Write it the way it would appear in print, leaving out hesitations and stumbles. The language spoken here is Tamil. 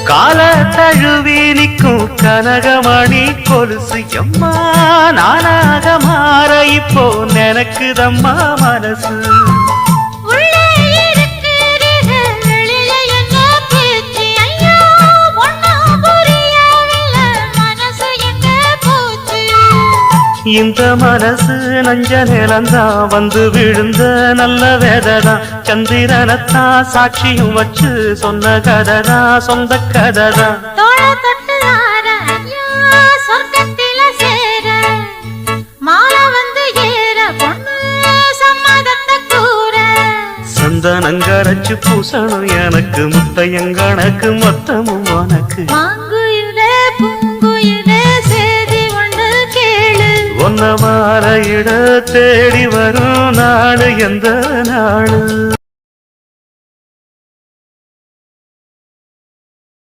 கால தழுவி நிற்கும் கனகமணி கொலுசு எம்மா நானாக மாற இப்போ நினைக்குதம்மா மனசு. இந்த மனசு நஞ்ச நிலந்தான் வந்து விழுந்த நல்ல வேததான். சந்திரனத்தான் சாட்சியும் வச்சு சொன்ன கததான் சொந்த கததான். சந்தனங்கரைச்சு பூசணும் எனக்கு முத்தையங்கணக்கு மொத்தமும் உனக்கு. ஒன்ன மாற இட தேடி வரும் நாடு எந்த நாடு.